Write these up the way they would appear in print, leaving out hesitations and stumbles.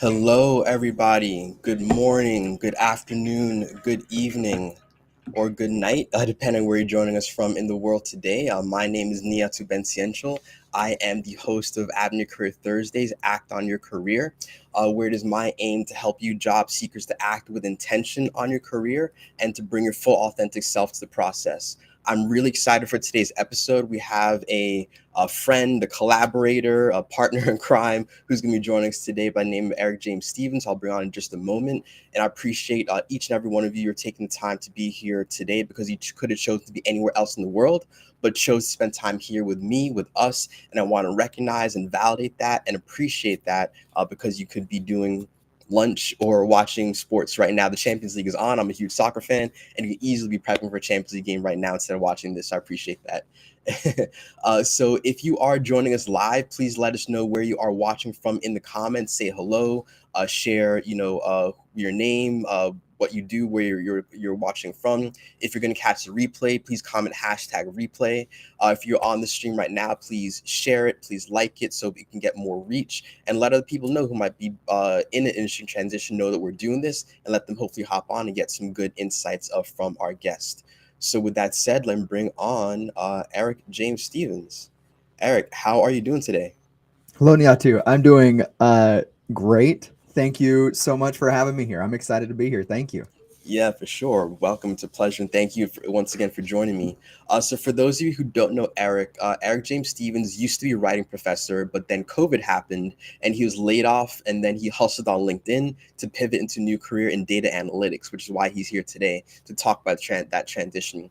Hello, everybody. Good morning, good afternoon, good evening, or good night, depending where you're joining us from in the world today. My name is Niatu Benciential. I am the host of Avenue Career Thursdays, Act on Your Career, where it is my aim to help you job seekers to act with intention on your career and to bring your full authentic self to the process. I'm really excited for today's episode. We have a friend, a collaborator, a partner in crime who's going to be joining us today by the name of Eric James Stevens. I'll bring on in just a moment. And I appreciate each and every one of you are taking the time to be here today because you could have chosen to be anywhere else in the world, but chose to spend time here with me, with us. And I want to recognize and validate that and appreciate that because you could be doing lunch or watching sports right now. The Champions League is on. I'm a huge soccer fan, and you can easily be prepping for a Champions League game right now instead of watching this. So I appreciate that. So if you are joining us live, please let us know where you are watching from in the comments. Say hello, share, your name, what you do, where you're watching from. If you're going to catch the replay, please comment #replay. If you're on the stream right now, please share it, please like it so we can get more reach and let other people know who might be in an industry transition know that we're doing this and let them hopefully hop on and get some good insights from our guest. So with that said, let me bring on Eric James Stevens. Eric, how are you doing today? Hello, Niatu. I'm doing great. Thank you so much for having me here. I'm excited to be here. Thank you. Yeah, for sure. Welcome. It's a pleasure, and thank you once again for joining me. So, for those of you who don't know Eric, Eric James Stevens used to be a writing professor, but then COVID happened, and he was laid off, and then he hustled on LinkedIn to pivot into a new career in data analytics, which is why he's here today to talk about that transition.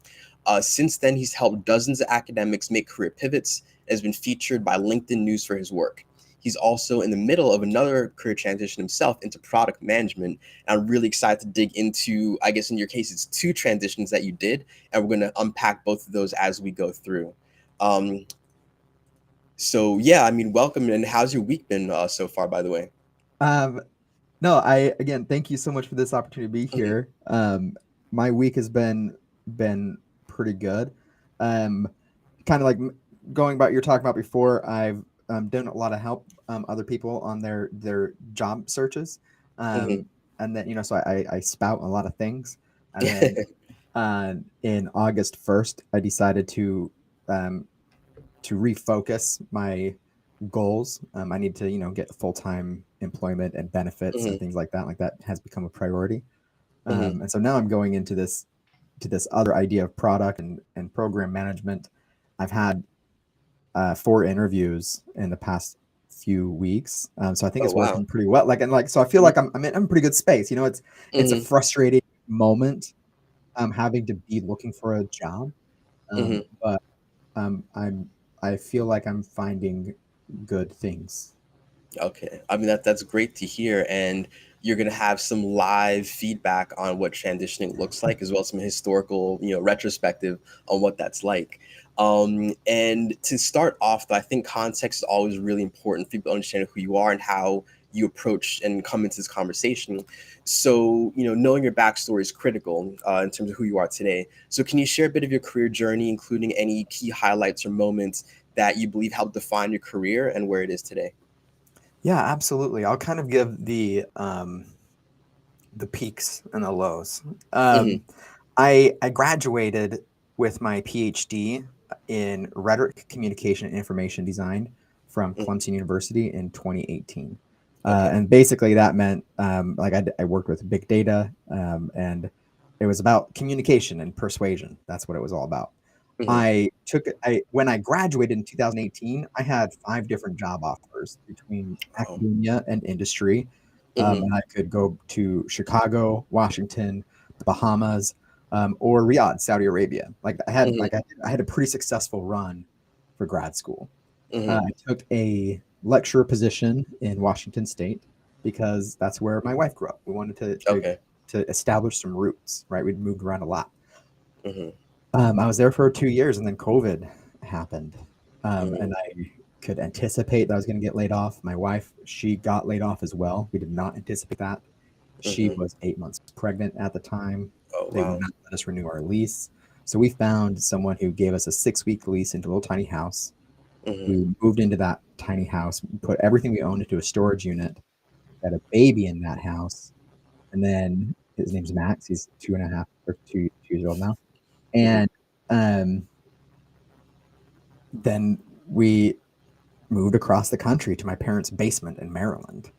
Since then, he's helped dozens of academics make career pivots and has been featured by LinkedIn News for his work. He's also in the middle of another career transition himself into product management. And I'm really excited to dig into, I guess in your case, it's two transitions that you did, and we're going to unpack both of those as we go through. Um, so yeah, I mean, welcome. And how's your week been so far, by the way? Um, no, I again thank you so much for this opportunity to be Hmm. here. My week has been pretty good. Um, kind of like going about you're talking about before. I've done a lot of help other people on their job searches, Hmm. um, and then so I spout a lot of things, and then in August 1st, I decided um, to refocus my goals. I need to, get full time employment and benefits Hmm. and things like that. Like that has become a priority. Hmm. And so now I'm going into this other idea of product and program management. I've had 4 interviews in the past few weeks, so I think Oh it's wow. working pretty well. So I feel like I'm in a pretty good space. It's a Hmm. frustrating moment having to be looking for a job, Hmm. but I feel like I'm finding good things. Okay. I mean that's great to hear, and you're gonna have some live feedback on what transitioning looks like, as well as some historical, retrospective on what that's like. And to start off, though, I think context is always really important for people to understand who you are and how you approach and come into this conversation. So, knowing your backstory is critical in terms of who you are today. So, can you share a bit of your career journey, including any key highlights or moments that you believe helped define your career and where it is today? Yeah, absolutely. I'll kind of give the peaks and the lows. Hmm. I graduated with my PhD in rhetoric, communication, and information design from Hmm. Clemson University in 2018. Okay. And basically that meant I worked with big data, and it was about communication and persuasion. That's what it was all about. Hmm. I when I graduated in 2018, I had 5 different job offers between Oh. academia and industry. Hmm. And I could go to Chicago, Washington, the Bahamas, or Riyadh, Saudi Arabia. Hmm. I had a pretty successful run for grad school. Hmm. I took a lecturer position in Washington State because that's where my wife grew up. We wanted Okay. to establish some roots, right? We'd moved around a lot. Hmm. I was there for 2 years, and then COVID happened, Hmm. and I could anticipate that I was going to get laid off. My wife, she got laid off as well. We did not anticipate that. She Hmm. was 8 months pregnant at the time. Oh They would wow. not let us renew our lease, so we found someone who gave us a 6-week lease into a little tiny house. Hmm. We moved into that tiny house, put everything we owned into a storage unit, had a baby in that house. And then his name's Max. He's 2.5 or 2 years old now. And then we moved across the country to my parents' basement in Maryland.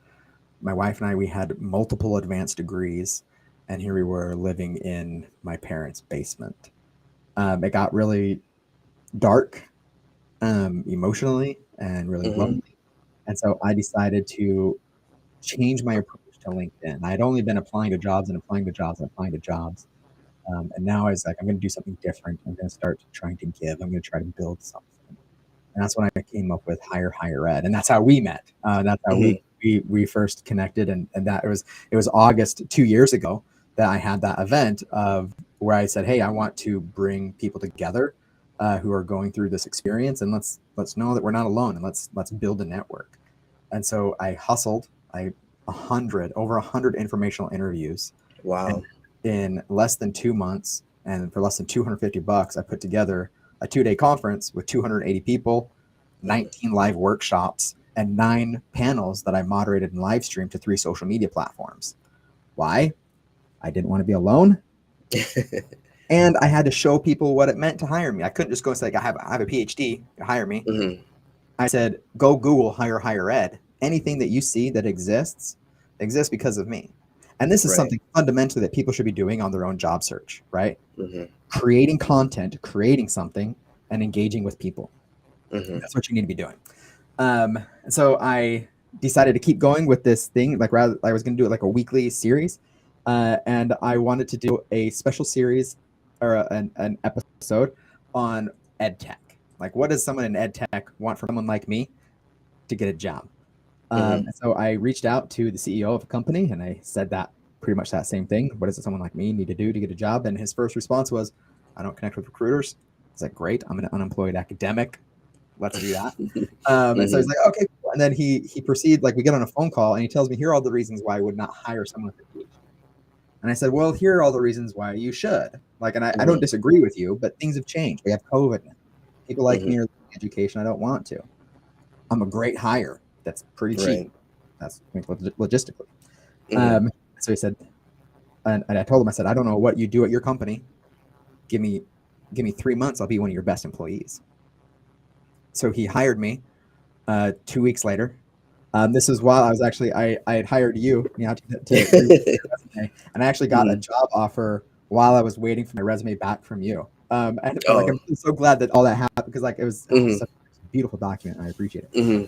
My wife and I, we had multiple advanced degrees, and here we were living in my parents' basement. It got really dark emotionally and really lonely. And so I decided to change my approach to LinkedIn. I had only been applying to jobs and applying to jobs and applying to jobs. And now I was like, I'm going to do something different. I'm going to start trying to give. I'm going to try to build something. And that's when I came up with Higher Ed, and that's how we met. That's how we first connected, and that it was August 2 years ago that I had that event of where I said, hey, I want to bring people together who are going through this experience, and let's know that we're not alone, and let's build a network. And so I hustled. Over 100 informational interviews. Wow. In less than 2 months, and for less than $250, I put together a 2-day conference with 280 people, 19 live workshops, and 9 panels that I moderated and live streamed to 3 social media platforms. Why? I didn't want to be alone. And I had to show people what it meant to hire me. I couldn't just go and say, I have a PhD, hire me. I said, go Google Higher Ed. Anything that you see that exists because of me. And this is something fundamentally that people should be doing on their own job search, right? Creating content, creating something, and engaging with people. That's what you need to be doing. So I decided to keep going with this thing. Like, rather, I was going to do it like a weekly series. And I wanted to do a special series or an episode on ed tech. Like, what does someone in ed tech want from someone like me to get a job? So I reached out to the CEO of a company, and I said that pretty much that same thing. What does someone like me need to do to get a job? And his first response was, I don't connect with recruiters. I was like, great, I'm an unemployed academic. Let's do that. And so he's like, okay, cool. And then he proceeds, like, we get on a phone call, and he tells me, here are all the reasons why I would not hire someone with a PhD. And I said, well, here are all the reasons why you should. Like, and I don't disagree with you, but things have changed. We have COVID now. People like me are in education. I don't want to. I'm a great hire. That's pretty cheap. That's logistically. So he said, and I told him, I said, I don't know what you do at your company. Give me 3 months. I'll be one of your best employees. So he hired me 2 weeks later. This is while I was actually, I had hired you, to resume, and I actually got a job offer while I was waiting for my resume back from you. And like, I'm so glad that all that happened, because like it was such a beautiful document. I appreciate it.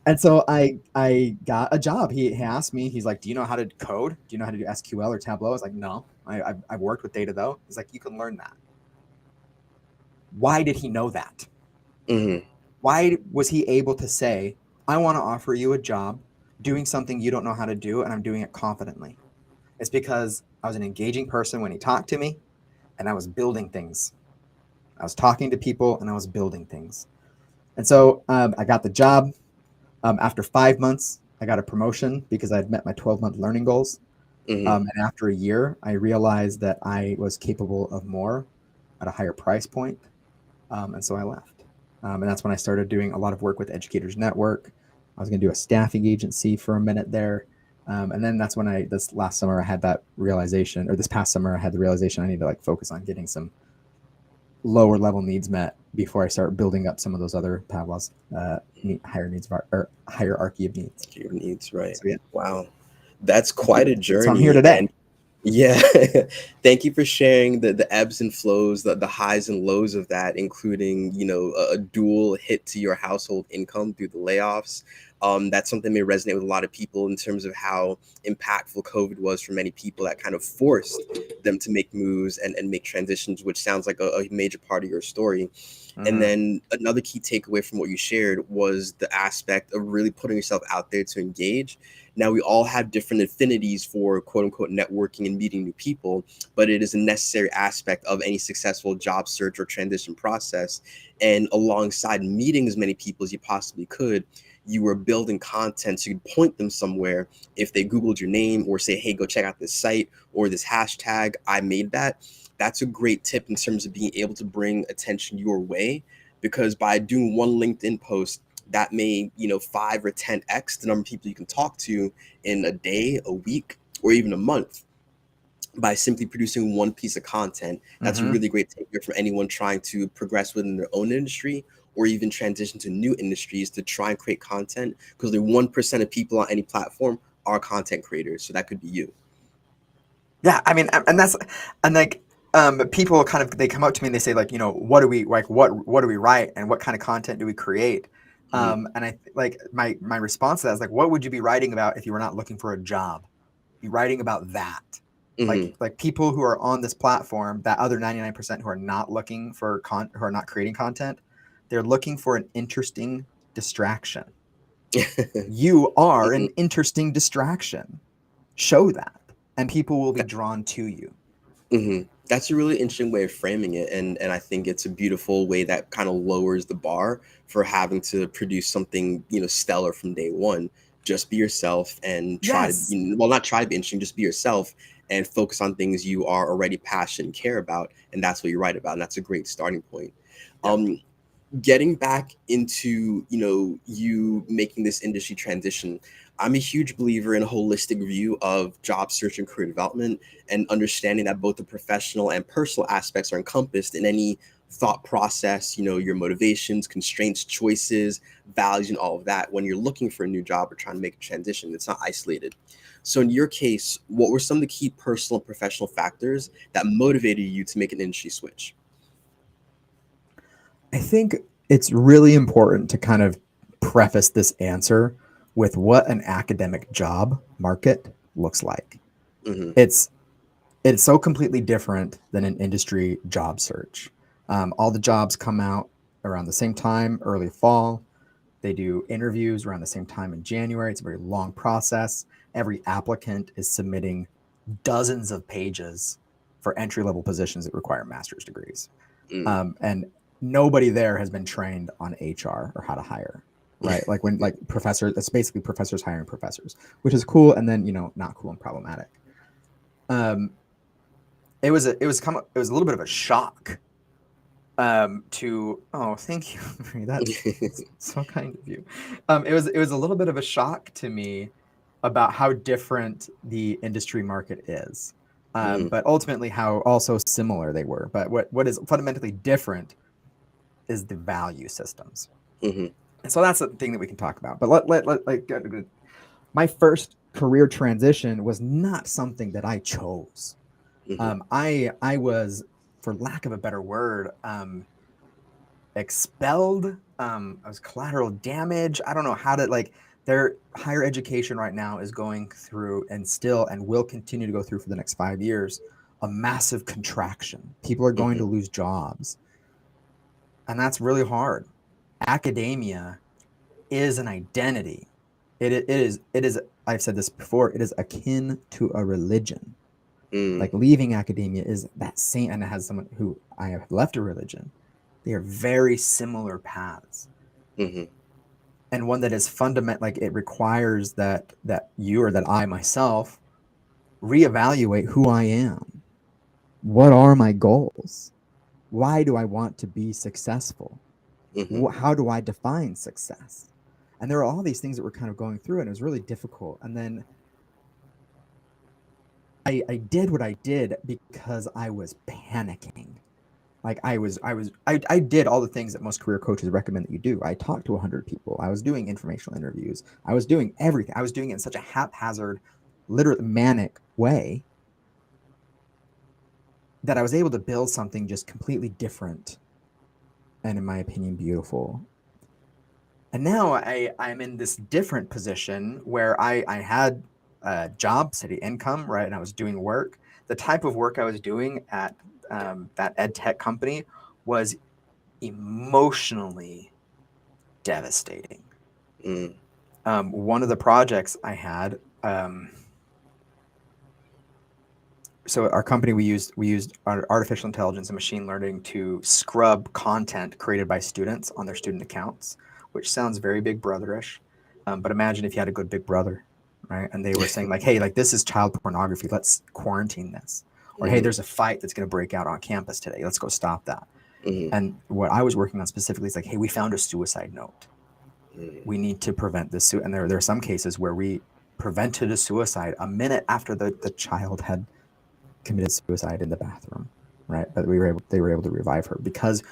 And so I got a job. He asked me, he's like, do you know how to code? Do you know how to do SQL or Tableau? I was like, no, I've worked with data though. He's like, you can learn that. Why did he know that? Why was he able to say, I want to offer you a job doing something you don't know how to do, and I'm doing it confidently? It's because I was an engaging person when he talked to me, and I was building things. I was talking to people, and I was building things. And so I got the job. After 5 months, I got a promotion because I had met my 12-month learning goals. And after a year, I realized that I was capable of more at a higher price point. And so I left. And that's when I started doing a lot of work with Educators.Network. I was going to do a staffing agency for a minute there. And then that's when this past summer, I had the realization I need to like focus on getting some lower level needs met before I start building up some of those other Pavlov's hierarchy of needs. Your needs, right? So, yeah. Wow, that's quite a journey. So I'm here today. And yeah, thank you for sharing the ebbs and flows, the highs and lows of that, including, a dual hit to your household income through the layoffs. That's something that may resonate with a lot of people in terms of how impactful COVID was for many people. That kind of forced them to make moves and make transitions, which sounds like a major part of your story. And then another key takeaway from what you shared was the aspect of really putting yourself out there to engage. Now, we all have different affinities for quote unquote networking and meeting new people, but it is a necessary aspect of any successful job search or transition process. And alongside meeting as many people as you possibly could, you were building content so you could point them somewhere. If they Googled your name or say, hey, go check out this site or this hashtag, I made that. That's a great tip in terms of being able to bring attention your way, because by doing one LinkedIn post, that may, 5 or 10x the number of people you can talk to in a day, a week, or even a month by simply producing one piece of content. That's a Mm-hmm. really great takeaway from anyone trying to progress within their own industry or even transition to new industries to try and create content, because the 1% of people on any platform are content creators. So that could be you. Yeah, I mean, and that's, and like, people kind of, they come up to me and they say like, what do we like, what do we write, and what kind of content do we create? Hmm. And I like my response to that is like, what would you be writing about if you were not looking for a job? Be writing about that. Hmm. Like people who are on this platform, that other 99% who are not looking for who are not creating content, they're looking for an interesting distraction. You are Hmm. an interesting distraction. Show that, and people will be drawn to you. Hmm. That's a really interesting way of framing it, and I think it's a beautiful way that kind of lowers the bar for having to produce something, stellar from day one. Just be yourself and try to, Yes. well, not try to be interesting, just be yourself and focus on things you are already passionate and care about, and that's what you write about, and that's a great starting point. Yep. Getting back into, you making this industry transition, I'm a huge believer in a holistic view of job search and career development, and understanding that both the professional and personal aspects are encompassed in any thought process, your motivations, constraints, choices, values, and all of that when you're looking for a new job or trying to make a transition. It's not isolated. So in your case, what were some of the key personal and professional factors that motivated you to make an industry switch? I think it's really important to kind of preface this answer with what an academic job market looks like. Hmm. It's it's so completely different than an industry job search. All the jobs come out around the same time, early fall. They do interviews around the same time in January. It's a very long process. Every applicant is submitting dozens of pages for entry level positions that require master's degrees. Mm. And nobody there has been trained on HR or how to hire, right? Like when like professors, it's basically professors hiring professors, which is cool, and then not cool and problematic. Um, it was a little bit of a shock to oh thank you that's so kind of you. It was a little bit of a shock to me about how different the industry market is, Mm. but ultimately how also similar they were. But what is fundamentally different is the value systems. Hmm. And so that's the thing that we can talk about. But my first career transition was not something that I chose. Hmm. I was, for lack of a better word, expelled. I was collateral damage. I don't know how to like. Their higher education right now is going through, and still and will continue to go through for the next 5 years, a massive contraction. People are going Hmm. to lose jobs, and that's really hard. Academia is an identity. It is. I've said this before. It is akin to a religion. Mm. Like leaving academia is that same, and it has someone who I have left a religion. They are very similar paths, Hmm. and one that is fundamental. Like it requires that you, or that I myself, reevaluate who I am. What are my goals? Why do I want to be successful? Hmm. How do I define success? And there are all these things that we're kind of going through, and it was really difficult. And then I did what I did because I was panicking. Like I did all the things that most career coaches recommend that you do. I talked to 100 people. I was doing informational interviews. I was doing everything. I was doing it in such a haphazard, literally manic way that I was able to build something just completely different and, in my opinion, beautiful. And now I'm in this different position where I had a job, city income, right, and I was doing work. The type of work I was doing at that ed tech company was emotionally devastating. Mm. One of the projects I had, so our company, we used artificial intelligence and machine learning to scrub content created by students on their student accounts, which sounds very Big Brotherish. But imagine if you had a good Big Brother, right? And they were saying like, hey, like this is child pornography. Let's quarantine this. Or hey, Hmm. there's a fight that's going to break out on campus today. Let's go stop that. Hmm. And what I was working on specifically is like, hey, we found a suicide note. we need to prevent this. And there are some cases where we prevented a suicide a minute after the child had committed suicide in the bathroom, right? But they were able to revive her because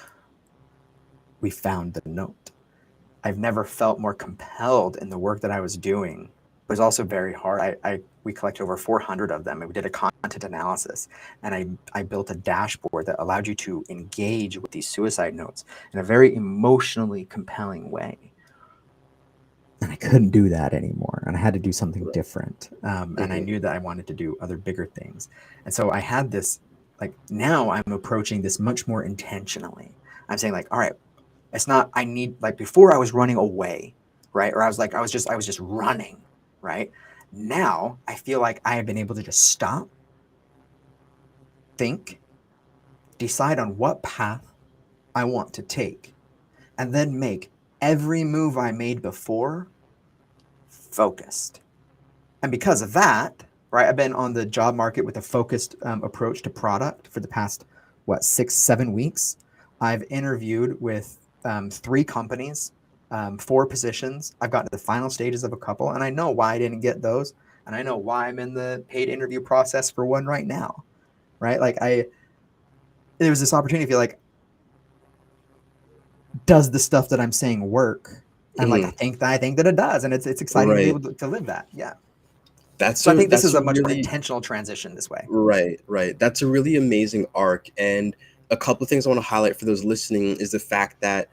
we found the note. I've never felt more compelled in the work that I was doing. It was also very hard. We collected over 400 of them, and we did a content analysis, and I built a dashboard that allowed you to engage with these suicide notes in a very emotionally compelling way. And I couldn't do that anymore, and I had to do something different. And I knew that I wanted to do other bigger things, and so I had this, like, now I'm approaching this much more intentionally. I'm saying, like, all right, it's not, I need, like, before I was running away, right? Or I was just running, right? Now I feel like I have been able to just stop, think, decide on what path I want to take, and then make every move I made before focused. And because of that, right, I've been on the job market with a focused approach to product for the past, 6-7 weeks. I've interviewed with 3 companies, 4 positions. I've gotten to the final stages of a couple, and I know why I didn't get those, and I know why I'm in the paid interview process for one right now, right? Like, there was this opportunity to feel like, does the stuff that I'm saying work? And like, I think that it does, and it's exciting to be Right. able to live that. Yeah. That's So I think this is a a much more really intentional transition this way. right. That's a really amazing arc. And a couple of things I want to highlight for those listening is the fact that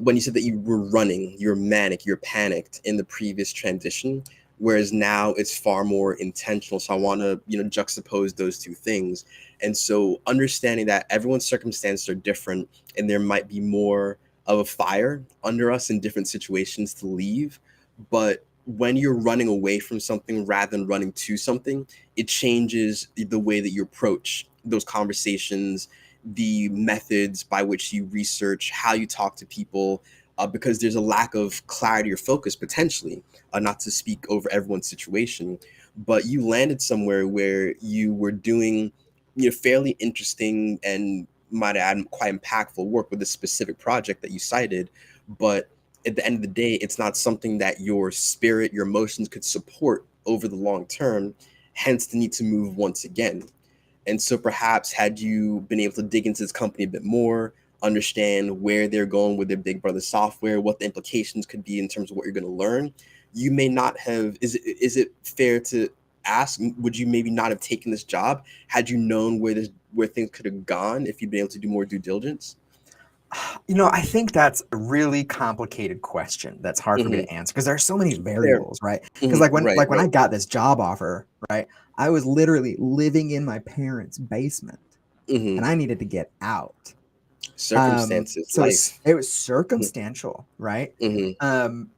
when you said that you were running, you're manic, you're panicked in the previous transition, whereas now it's far more intentional. So I want to, juxtapose those two things. And so understanding that everyone's circumstances are different and there might be more of a fire under us in different situations to leave. But when you're running away from something rather than running to something, it changes the way that you approach those conversations, the methods by which you research, how you talk to people, because there's a lack of clarity or focus potentially, not to speak over everyone's situation. But you landed somewhere where you were doing, fairly interesting and might add quite impactful work with a specific project that you cited. But at the end of the day, it's not something that your spirit, your emotions could support over the long term, hence the need to move once again. And so perhaps had you been able to dig into this company a bit more, understand where they're going with their big brother software, what the implications could be in terms of what you're going to learn, you may not have, is it fair to ask, would you maybe not have taken this job had you known where things could have gone if you'd been able to do more due diligence? I think that's a really complicated question that's hard for me Hmm. to answer because there are so many Fair. variables, right? Because Hmm. Right, when I right. got this job offer, right, I was literally living in my parents' basement, Hmm. and I needed to get out. Circumstances, So life. it was circumstantial, right? Hmm. Um,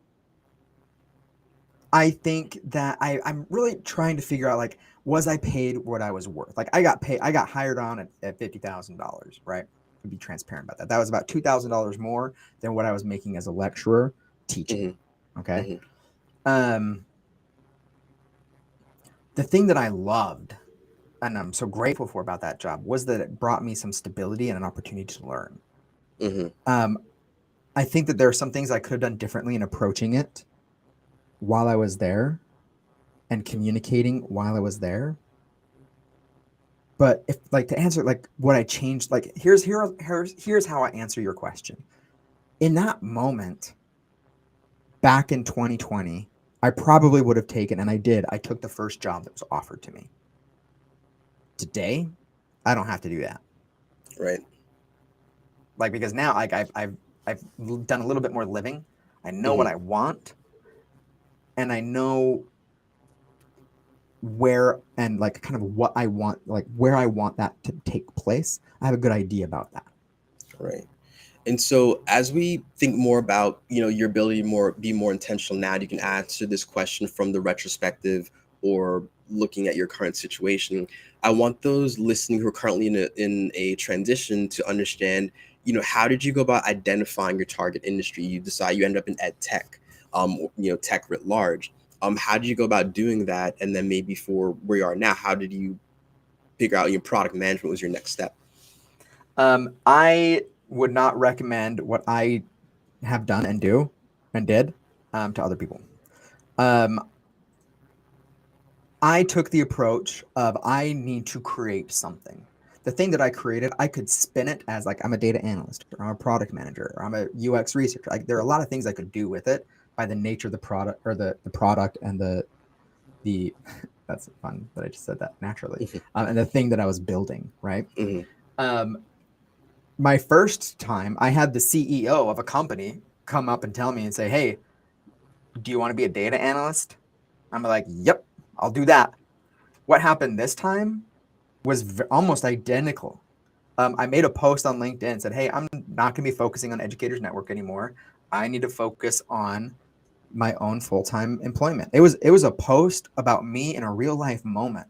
I think that I'm really trying to figure out, like, was I paid what I was worth? Like, I got hired on at $50,000, right? To be transparent about that. That was about $2,000 more than what I was making as a lecturer teaching. Hmm. Okay. Hmm. Um, the thing that I loved and I'm so grateful for about that job was that it brought me some stability and an opportunity to learn. Hmm. Um, I think that there are some things I could have done differently in approaching it while I was there and communicating while I was there. But if, like, to answer, like, what I changed, like, here's how I answer your question. In that moment, back in 2020, I probably would have taken, and I did. I took the first job that was offered to me. Today, I don't have to do that. Right. Like, because now, like, I've done a little bit more living. I know what Hmm. I want, and I know where, and like, kind of what I want, like, where I want that to take place. I have a good idea about that. Right. And so as we think more about, your ability to be more intentional now, you can answer this question from the retrospective or looking at your current situation. I want those listening who are currently in a transition to understand, how did you go about identifying your target industry? You decide you end up in ed tech, tech writ large. How did you go about doing that? And then maybe for where you are now, how did you figure out your product management was your next step? I would not recommend what I have done and did. to other people. I took the approach of I need to create something. The thing that I created, I could spin it as like I'm a data analyst, or I'm a product manager, or I'm a UX researcher. Like there are a lot of things I could do with it by the nature of the product, or the product and the that's fun that I just said that naturally, and the thing that I was building, right? Mm-hmm. My first time, I had the CEO of a company come up and tell me and say, "Hey, do you want to be a data analyst?" I'm like, "Yep, I'll do that." What happened this time was almost identical. I made a post on LinkedIn and said, "Hey, I'm not going to be focusing on Educators Network anymore. I need to focus on my own full-time employment." It was a post about me in a real life moment.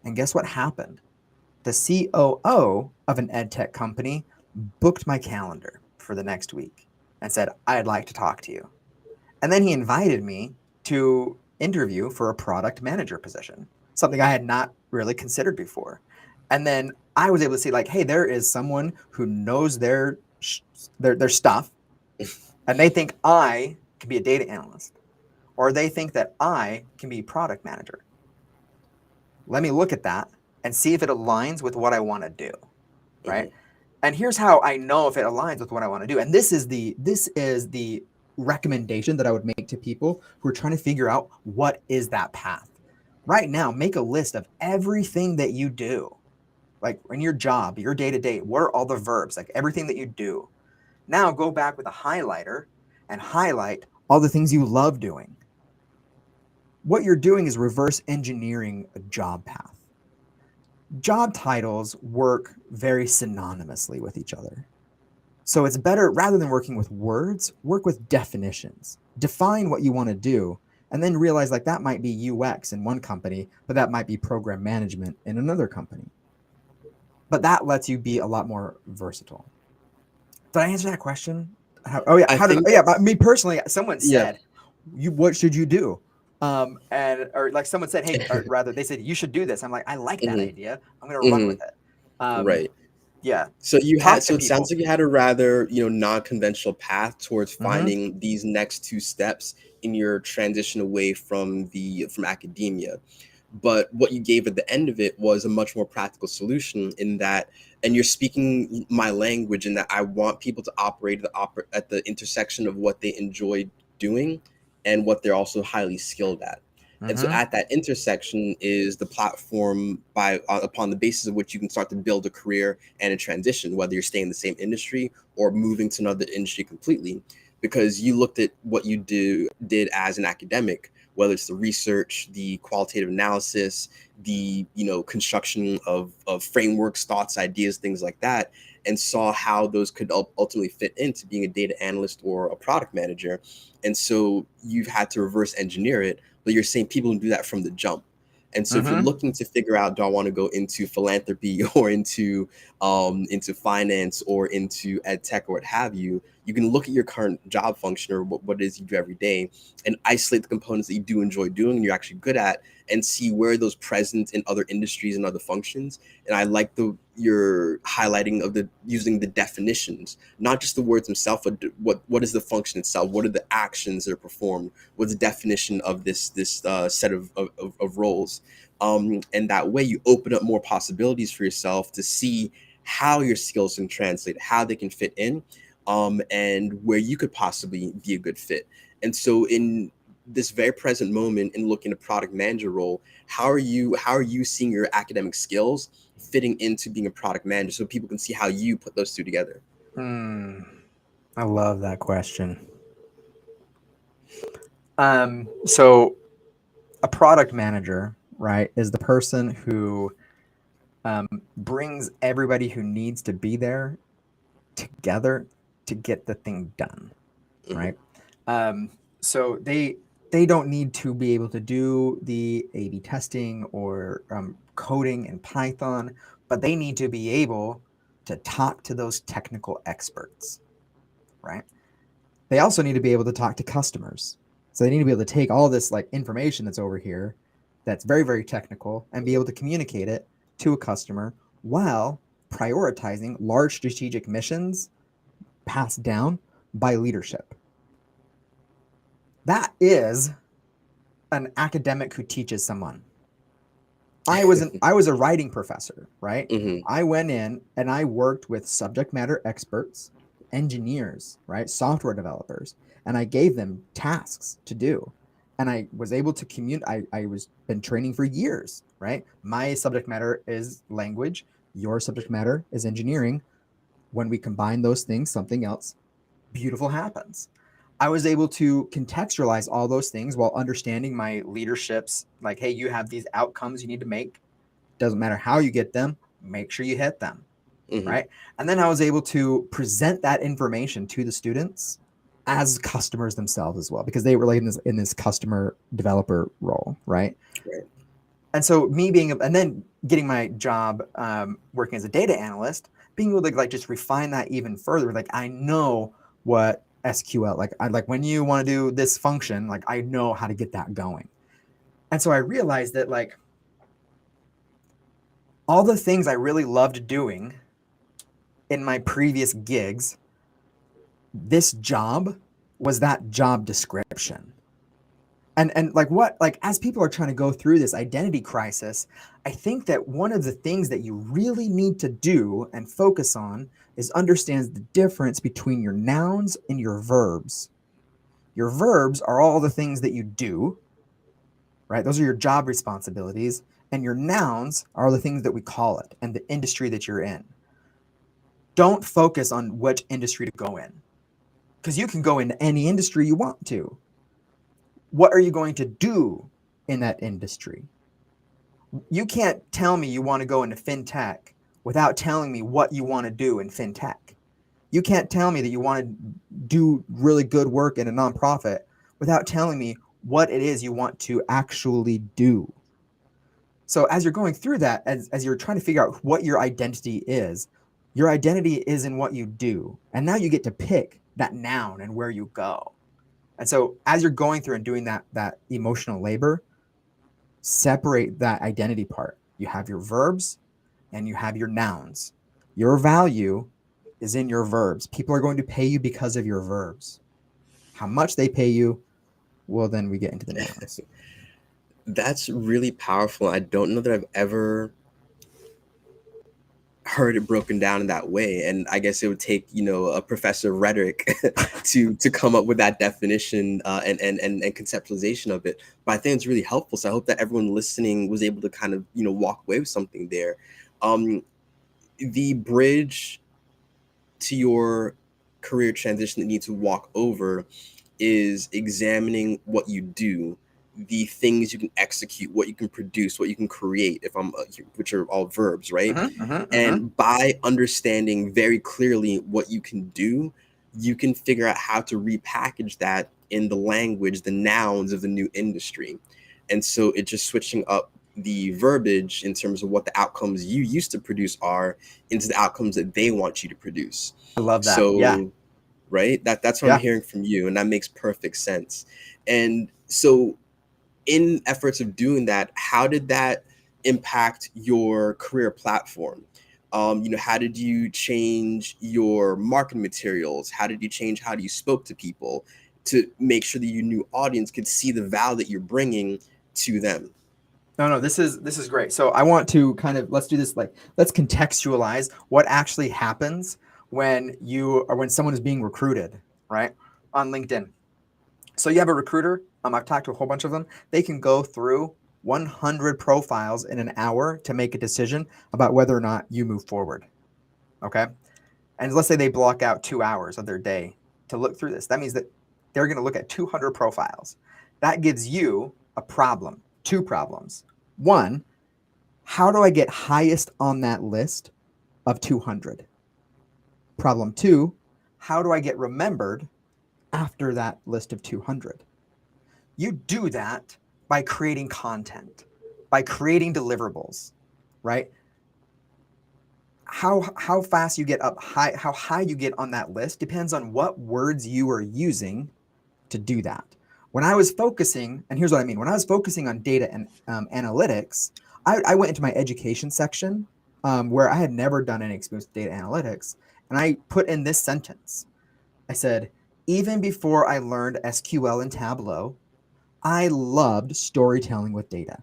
And guess what happened? The COO of an ed tech company booked my calendar for the next week and said, "I'd like to talk to you." And then he invited me to interview for a product manager position, something I had not really considered before. And then I was able to see, like, hey, there is someone who knows their stuff, and they think I can be a data analyst, or they think that I can be product manager. Let me look at that and see if it aligns with what I want to do, right? Mm-hmm. And here's how I know if it aligns with what I want to do. And this is the recommendation that I would make to people who are trying to figure out what is that path. Right now, make a list of everything that you do, like in your job, your day to day. What are all the verbs, like everything that you do? Now go back with a highlighter and highlight all the things you love doing. What you're doing is reverse engineering a job path. Job titles work very synonymously with each other. So it's better, rather than working with words, work with definitions. Define what you want to do, and then realize like that might be UX in one company, but that might be program management in another company. But that lets you be a lot more versatile. Did I answer that question? I How did? think Oh, yeah, but that's me personally, someone yeah. said, "You, what should you do?" And or like someone said, "Hey," or rather, they said, "You should do this." I'm like, "I like that Mm-hmm. idea. I'm gonna run with Mm-hmm. it." Um, Right. yeah, So you had talk to so it sounds people. like you had a rather, non-conventional path towards Mm-hmm. finding these next two steps in your transition away from academia. But what you gave at the end of it was a much more practical solution in that, and you're speaking my language in that I want people to operate at the intersection of what they enjoy doing and what they're also highly skilled at. And so Mm-hmm. at that intersection is the platform upon the basis of which you can start to build a career and a transition, whether you're staying in the same industry or moving to another industry completely, because you looked at what you did as an academic, whether it's the research, the qualitative analysis, the construction of frameworks, thoughts, ideas, things like that, and saw how those could ultimately fit into being a data analyst or a product manager. And so you've had to reverse engineer it, but you're saying people can do that from the jump. And so if you're Mm-hmm. looking to figure out, do I want to go into philanthropy or into finance or into ed tech or what have you, you can look at your current job function or what it is you do every day and isolate the components that you do enjoy doing and you're actually good at and see where those present in other industries and other functions. And I like your highlighting of the using the definitions, not just the words themselves, but what is the function itself? What are the actions that are performed? What's the definition of this set of roles? And that way you open up more possibilities for yourself to see how your skills can translate, how they can fit in, and where you could possibly be a good fit. And so in this very present moment in looking at product manager role, how are you seeing your academic skills fitting into being a product manager so people can see how you put those two together? I love that question. So a product manager, right, is the person who brings everybody who needs to be there together to get the thing done, Hmm. right? Um, so they don't need to be able to do the A/B testing or coding in Python, but they need to be able to talk to those technical experts, right? They also need to be able to talk to customers. So they need to be able to take all this like information that's over here that's very, very technical and be able to communicate it to a customer while prioritizing large strategic missions passed down by leadership. That is an academic who teaches someone. I was a writing professor, right? Mm-hmm. I went in and I worked with subject matter experts, engineers, right? Software developers, and I gave them tasks to do. And I was able to communicate. I was been training for years, right? My subject matter is language, your subject matter is engineering. When we combine those things, something else beautiful happens. I was able to contextualize all those things while understanding my leadership's like, hey, you have these outcomes you need to make. Doesn't matter how you get them, make sure you hit them. Mm-hmm. Right. And then I was able to present that information to the students as customers themselves as well, because they were like in this customer developer role. Right. Right. And so me being, and then getting my job working as a data analyst, being able to like just refine that even further. Like I know what SQL, like I like when you want to do this function, like I know how to get that going. And so I realized that like all the things I really loved doing in my previous gigs, this job was that job description. And like what, like as people are trying to go through this identity crisis, I think that one of the things that you really need to do and focus on is understand the difference between your nouns and your verbs. Your verbs are all the things that you do, right? Those are your job responsibilities. And your nouns are the things that we call it and the industry that you're in. Don't focus on which industry to go in, because you can go into any industry you want to. What are you going to do in that industry? You can't tell me you want to go into fintech without telling me what you want to do in fintech. You can't tell me that you want to do really good work in a nonprofit without telling me what it is you want to actually do. So as you're going through that, as you're trying to figure out what your identity is in what you do. And now you get to pick that noun and where you go. And so as you're going through and doing that emotional labor, separate that identity part. You have your verbs and you have your nouns. Your value is in your verbs. People are going to pay you because of your verbs. How much they pay you, well, then we get into the nouns. That's really powerful. I don't know that I've ever heard it broken down in that way, and I guess it would take a professor of rhetoric to come up with that definition and conceptualization of it. But I think it's really helpful, so I hope that everyone listening was able to kind of walk away with something there. The bridge to your career transition that you need to walk over is examining what you do, the things you can execute, what you can produce, what you can create, if I'm which are all verbs, right? And by understanding very clearly what you can do, you can figure out how to repackage that in the language, the nouns of the new industry. And so it's just switching up the verbiage in terms of what the outcomes you used to produce are into the outcomes that they want you to produce. I love that. Yeah. So right, that's what I'm Yeah. hearing from you, and that makes perfect sense. And so in efforts of doing that, how did that impact your career platform? How did you change your marketing materials? How did you change how you spoke to people to make sure that your new audience could see the value that you're bringing to them? No, this is great. So I want to kind of let's do this like let's contextualize what actually happens when someone is being recruited, right? On LinkedIn. So you have a recruiter. I've talked to a whole bunch of them. They can go through 100 profiles in an hour to make a decision about whether or not you move forward. Okay. And let's say they block out 2 hours of their day to look through this. That means that they're going to look at 200 profiles. That gives you a problem, two problems. One, how do I get highest on that list of 200? Problem two, how do I get remembered after that list of 200? You do that by creating content, by creating deliverables, right? How fast you get up high, how high you get on that list depends on what words you are using to do that. When I was focusing, and here's what I mean, when I was focusing on data and analytics, I went into my education section where I had never done any experience with data analytics, and I put in this sentence. I said, even before I learned SQL and Tableau, I loved storytelling with data.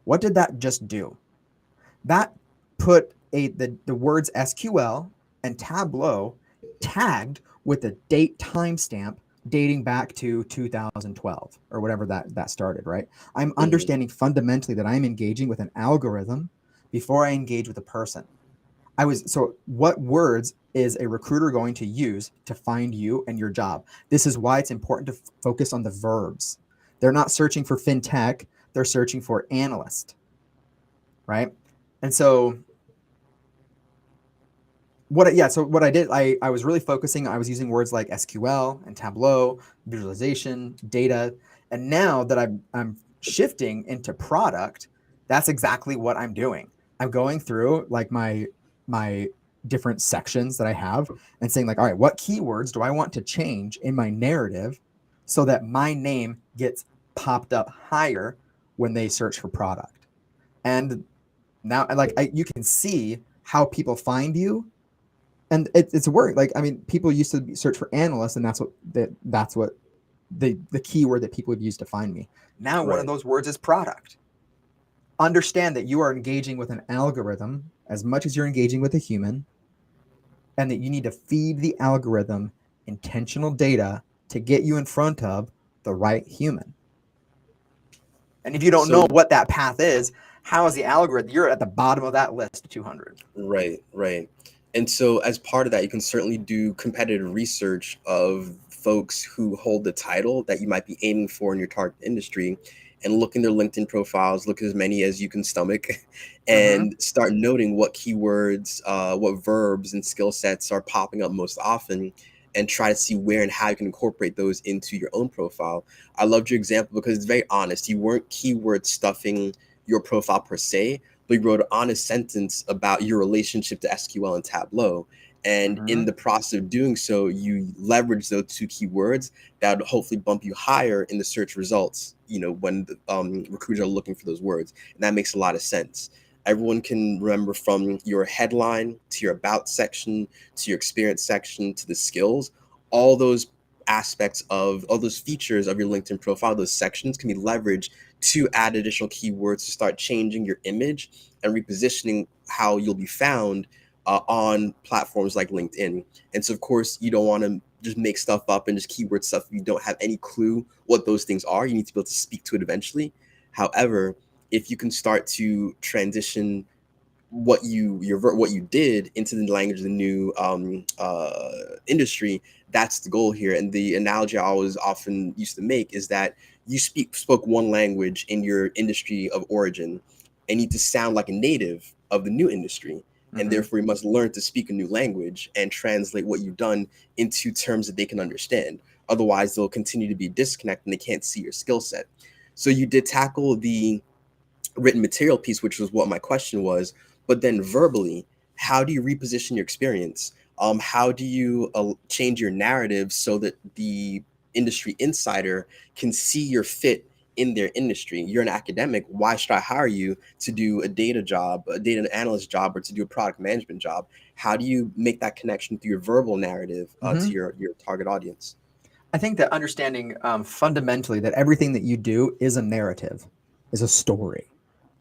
What did that just do? That put the words SQL and Tableau tagged with a date timestamp dating back to 2012 or whatever that started, right? I'm Mhm. understanding fundamentally that I'm engaging with an algorithm before I engage with a person. So what words is a recruiter going to use to find you and your job? This is why it's important to focus on the verbs. They're not searching for fintech, they're searching for analyst, right? And so what I did, I was really focusing, I was using words like SQL and Tableau, visualization, data. And now that I'm shifting into product, that's exactly what I'm doing. I'm going through like my different sections that I have and saying like, all right, what keywords do I want to change in my narrative so that my name gets popped up higher when they search for product? And now you can see how people find you, and it's work. Like, I mean, people used to search for analysts, and that's what the keyword that people would use to find me. Now one of Right. those words is product. Understand that you are engaging with an algorithm as much as you're engaging with a human, and that you need to feed the algorithm intentional data to get you in front of the right human. And if you don't know So what that path is, how is the algorithm? You're at the bottom of that list of 200. right, right. And so, as part of that, you can certainly do competitive research of folks who hold the title that you might be aiming for in your target industry and look in their LinkedIn profiles, look at as many as you can stomach, Mm-hmm. and start noting what keywords, what verbs and skill sets are popping up most often, and try to see where and how you can incorporate those into your own profile. I loved your example because it's very honest. You weren't keyword stuffing your profile per se, but you wrote an honest sentence about your relationship to SQL and Tableau. And Mm-hmm. in the process of doing so, you leverage those two keywords that would hopefully bump you higher in the search results, when the recruiters are looking for those words. And that makes a lot of sense. Everyone can remember from your headline to your about section to your experience section to the skills, all those aspects of all those features of your LinkedIn profile, those sections can be leveraged to add additional keywords to start changing your image and repositioning how you'll be found on platforms like LinkedIn. And so, of course, you don't want to just make stuff up and just keyword stuff if you don't have any clue what those things are. You need to be able to speak to it eventually. However, if you can start to transition what you did into the language of the new industry, that's the goal here. And the analogy I always often used to make is that you spoke one language in your industry of origin and need to sound like a native of the new industry, and Mm-hmm. therefore you must learn to speak a new language and translate what you've done into terms that they can understand. Otherwise they'll continue to be disconnected and they can't see your skill set. So you did tackle the written material piece, which was what my question was, but then verbally, how do you reposition your experience? How do you change your narrative so that the industry insider can see your fit in their industry? You're an academic. Why should I hire you to do a data job, a data analyst job, or to do a product management job? How do you make that connection through your verbal narrative to Mm-hmm. your target audience? I think that understanding fundamentally that everything that you do is a narrative, is a story,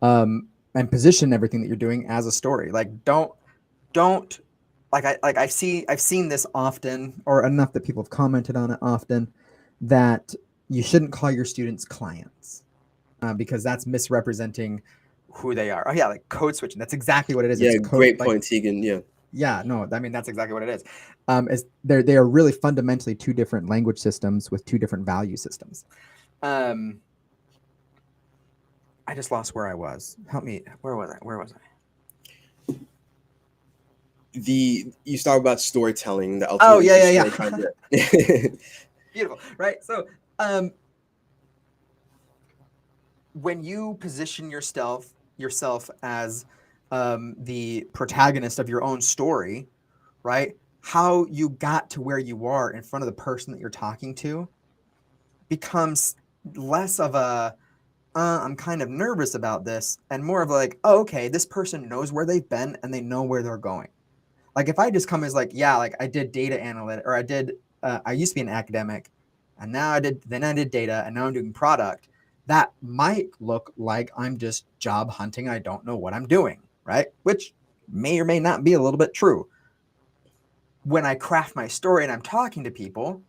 and position everything that you're doing as a story. Like don't I've seen this often, or enough that people have commented on it often, that you shouldn't call your students clients because that's misrepresenting who they are. Oh yeah, like code switching. That's exactly what it is. It's Yeah, code great point, Tegan. Yeah. yeah, no, I mean that's exactly what it is. Is they are really fundamentally two different language systems with two different value systems. Um, I just lost where I was. Help me. Where was I? Where was I? You start about storytelling that Oh ultimately is yeah, the yeah, story yeah. behind it. Beautiful, right? So, um, when you position yourself as the protagonist of your own story, right? How you got to where you are in front of the person that you're talking to becomes less of a I'm kind of nervous about this, and more of like, oh, okay, this person knows where they've been and they know where they're going. Like if I just come as like, yeah, like I did data analytics or I did I used to be an academic, and now I did data, and now I'm doing product. That might look like I'm just job hunting. I don't know what I'm doing, right? Which may or may not be a little bit true. When I craft my story and I'm talking to people,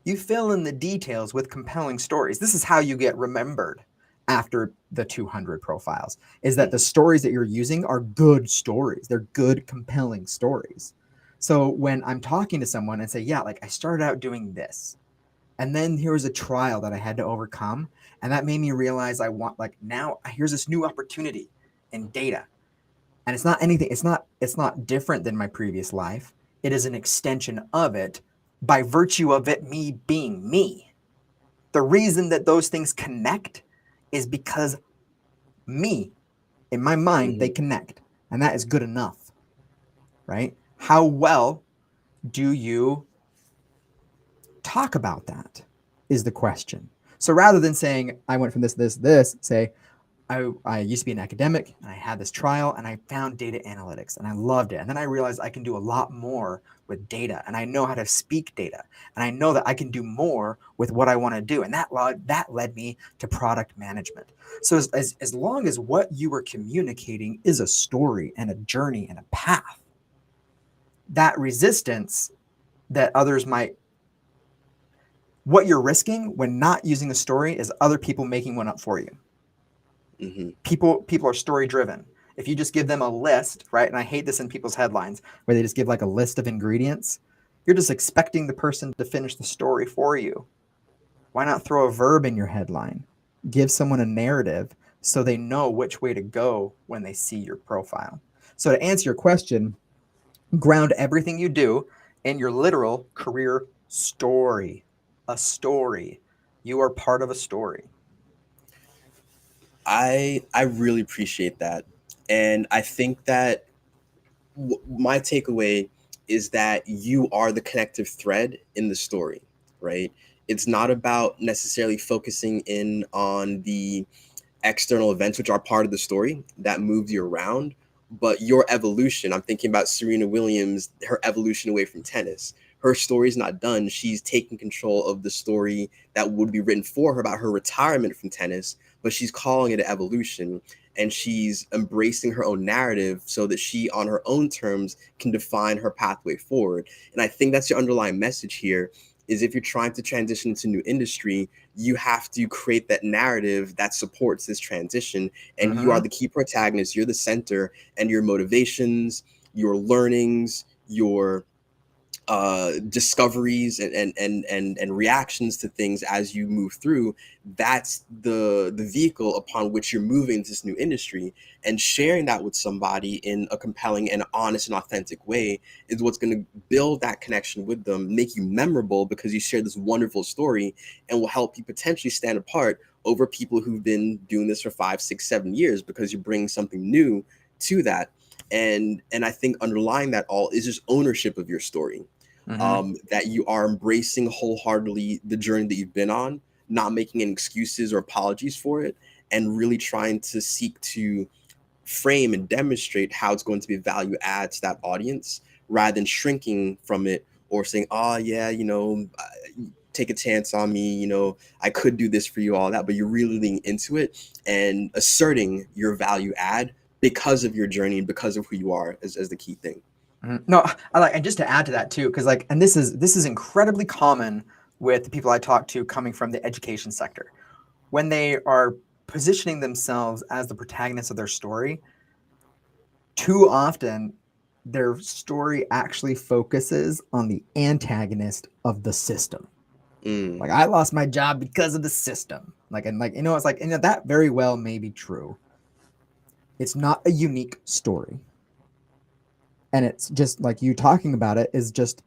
you fill in the details with compelling stories. This is how you get remembered after the 200 profiles, is that the stories that you're using are good stories. They're good, compelling stories. So when I'm talking to someone and say, yeah, like I started out doing this, and then here was a trial that I had to overcome, and that made me realize I want, like, now here's this new opportunity in data. And it's not anything, it's not different than my previous life. It is an extension of it by virtue of it me being me. The reason that those things connect is because me, in my mind, they connect. And that is good enough, right? How well do you talk about that is the question. So rather than saying, I went from this, say, I used to be an academic and I had this trial and I found data analytics and I loved it. And then I realized I can do a lot more with data and I know how to speak data. And I know that I can do more with what I want to do. And that led me to product management. So as long as what you are communicating is a story and a journey and a path, that resistance that others might, what you're risking when not using a story is other people making one up for you. People are story driven. If you just give them a list, right? And I hate this in people's headlines where they just give like a list of ingredients. You're just expecting the person to finish the story for you. Why not throw a verb in your headline? Give someone a narrative so they know which way to go when they see your profile. So to answer your question, ground everything you do in your literal career story. A story. You are part of a story. I really appreciate that, and I think that my takeaway is that you are the connective thread in the story, right? It's not about necessarily focusing in on the external events, which are part of the story that moves you around, but your evolution. I'm thinking about Serena Williams, her evolution away from tennis. Her story's not done. She's taking control of the story that would be written for her about her retirement from tennis, but she's calling it an evolution, and she's embracing her own narrative so that she, on her own terms, can define her pathway forward. And I think that's the underlying message here, is if you're trying to transition into new industry, you have to create that narrative that supports this transition. And you are the key protagonist, you're the center, and your motivations, your learnings, your discoveries and reactions to things as you move through, that's the vehicle upon which you're moving into this new industry. And sharing that with somebody in a compelling and honest and authentic way is what's going to build that connection with them, make you memorable because you share this wonderful story, and will help you potentially stand apart over people who've been doing this for 5, 6, 7 years, because you bring something new to that. And I think underlying that all is just ownership of your story. That you are embracing wholeheartedly the journey that you've been on, not making any excuses or apologies for it, and really trying to seek to frame and demonstrate how it's going to be value add to that audience, rather than shrinking from it or saying, oh yeah, take a chance on me, I could do this for you, all that. But you're really leaning into it and asserting your value add because of your journey and because of who you are as the key thing. No, I like, and just to add to that too, because like, and this is incredibly common with the people I talk to coming from the education sector. When they are positioning themselves as the protagonist of their story, too often their story actually focuses on the antagonist of the system. Like, I lost my job because of the system. Like, and like, it's like, that very well may be true. It's not a unique story. And it's just like you talking about it is just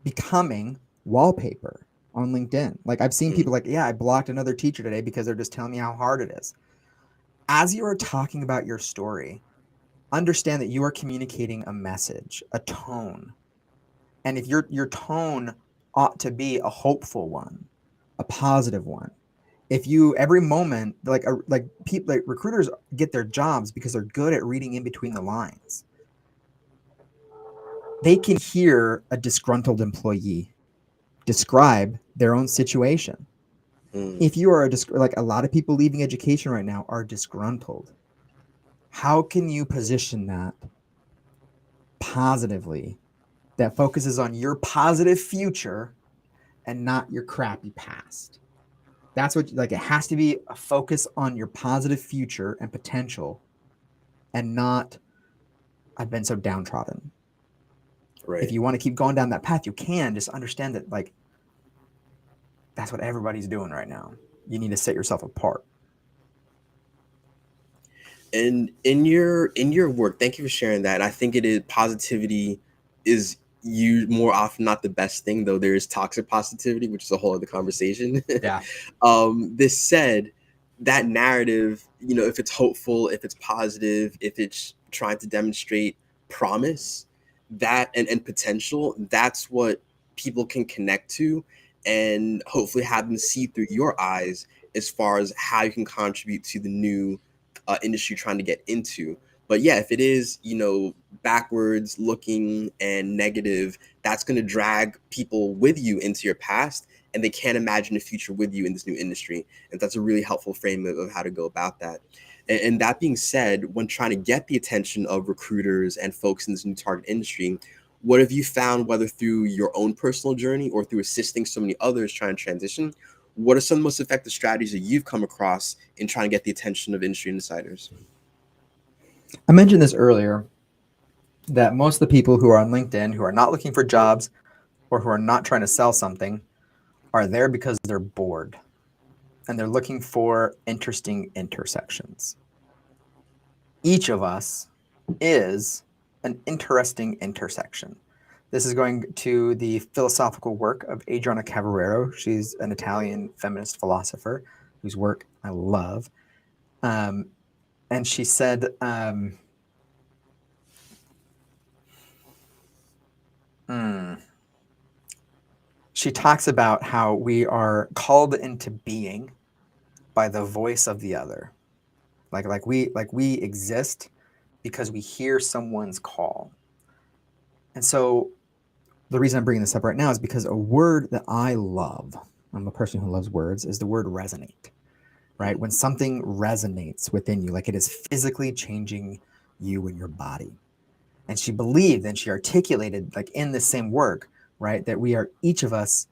becoming wallpaper on LinkedIn. Like, I've seen people like, yeah, I blocked another teacher today because they're just telling me how hard it is. As you are talking about your story, understand that you are communicating a message, a tone. And if your tone ought to be a hopeful one, a positive one. If you every moment, like people, like recruiters get their jobs because they're good at reading in between the lines. They can hear a disgruntled employee describe their own situation. Mm. If you are like a lot of people leaving education right now are disgruntled, how can you position that positively, that focuses on your positive future and not your crappy past? That's what, like, it has to be a focus on your positive future and potential, and not, I've been so downtrodden. If Right. you want to keep going down that path, you can. Just understand that, like, that's what everybody's doing right now. You need to set yourself apart. And in your work, thank you for sharing that. I think it is positivity is you more often not the best thing, though there is toxic positivity, which is a whole other conversation. Yeah. This said, that narrative, if it's hopeful, if it's positive, if it's trying to demonstrate promise, that and potential, that's what people can connect to, and hopefully have them see through your eyes as far as how you can contribute to the new industry trying to get into. But yeah, if it is, backwards looking and negative, that's going to drag people with you into your past, and they can't imagine a future with you in this new industry. And that's a really helpful frame of how to go about that. And that being said, when trying to get the attention of recruiters and folks in this new target industry, what have you found, whether through your own personal journey or through assisting so many others trying to transition? What are some of the most effective strategies that you've come across in trying to get the attention of industry insiders? I mentioned this earlier, that most of the people who are on LinkedIn who are not looking for jobs or who are not trying to sell something are there because they're bored and they're looking for interesting intersections. Each of us is an interesting intersection. This is going to the philosophical work of Adriana Cavarero. She's an Italian feminist philosopher whose work I love. And she said, she talks about how we are called into being by the voice of the other. Like we exist because we hear someone's call. And so the reason I'm bringing this up right now is because a word that I love, I'm a person who loves words, is the word resonate, right? When something resonates within you, like it is physically changing you and your body. And she believed, and she articulated, like in the same work, right, that we are, each of us,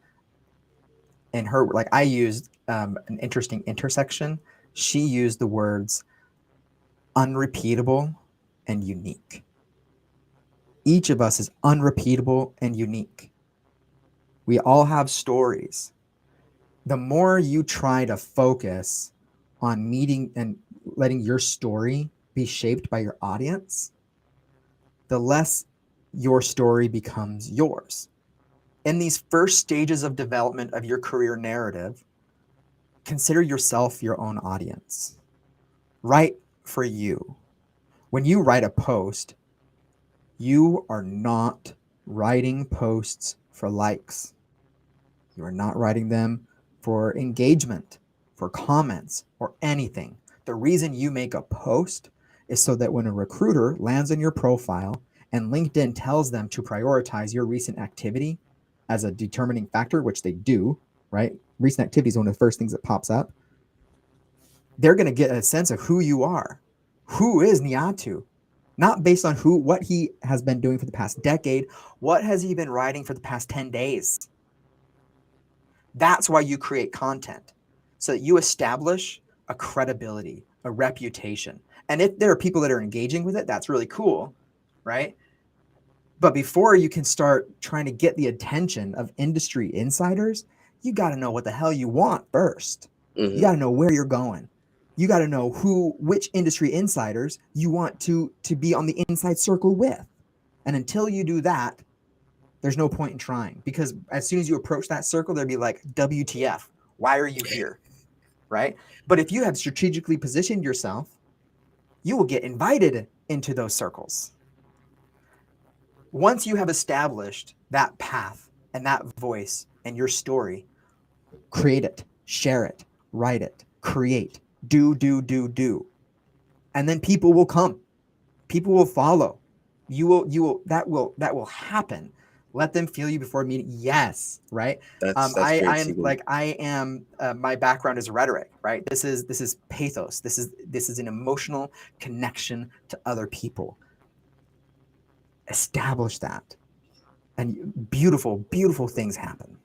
in her, like I used an interesting intersection. She used the words unrepeatable and unique. Each of us is unrepeatable and unique. We all have stories. The more you try to focus on meeting and letting your story be shaped by your audience, the less your story becomes yours. In these first stages of development of your career narrative, consider yourself your own audience. Write for you. When you write a post, you are not writing posts for likes. You are not writing them for engagement, for comments, or anything. The reason you make a post is so that when a recruiter lands on your profile and LinkedIn tells them to prioritize your recent activity as a determining factor, which they do, right? Recent activity is one of the first things that pops up. They're going to get a sense of who you are. Who is Niatu? Not based on what he has been doing for the past decade. What has he been writing for the past 10 days? That's why you create content, so that you establish a credibility, a reputation. And if there are people that are engaging with it, that's really cool, right? But before you can start trying to get the attention of industry insiders, you got to know what the hell you want first. You Mm-hmm. got to know where you're going. You got to know which industry insiders you want to be on the inside circle with. And until you do that, there's no point in trying, because as soon as you approach that circle, they'll be like, WTF, why are you here? Right? But if you have strategically positioned yourself, you will get invited into those circles. Once you have established that path and that voice and your story, create it, share it, write it, create, do. And then people will come. People will follow. That will happen. Let them feel you before meeting. Yes, right. That's great, I am Tegan. like I am. My background is rhetoric, right? This is pathos. This is an emotional connection to other people. Establish that, and beautiful, beautiful things happen.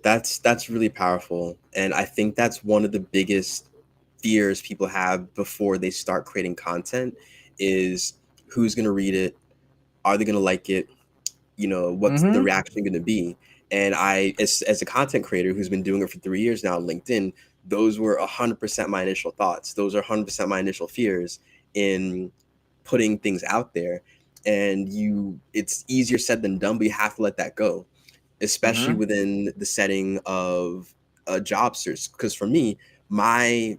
That's really powerful, and I think that's one of the biggest fears people have before they start creating content is who's going to read it, are they going to like it, what's the Mm-hmm. reaction going to be. And as a content creator who's been doing it for 3 years now on LinkedIn, those were 100% my initial thoughts, those are 100% my initial fears in putting things out there. And it's easier said than done, but you have to let that go, especially Mm-hmm. within the setting of a job search. Because for me, my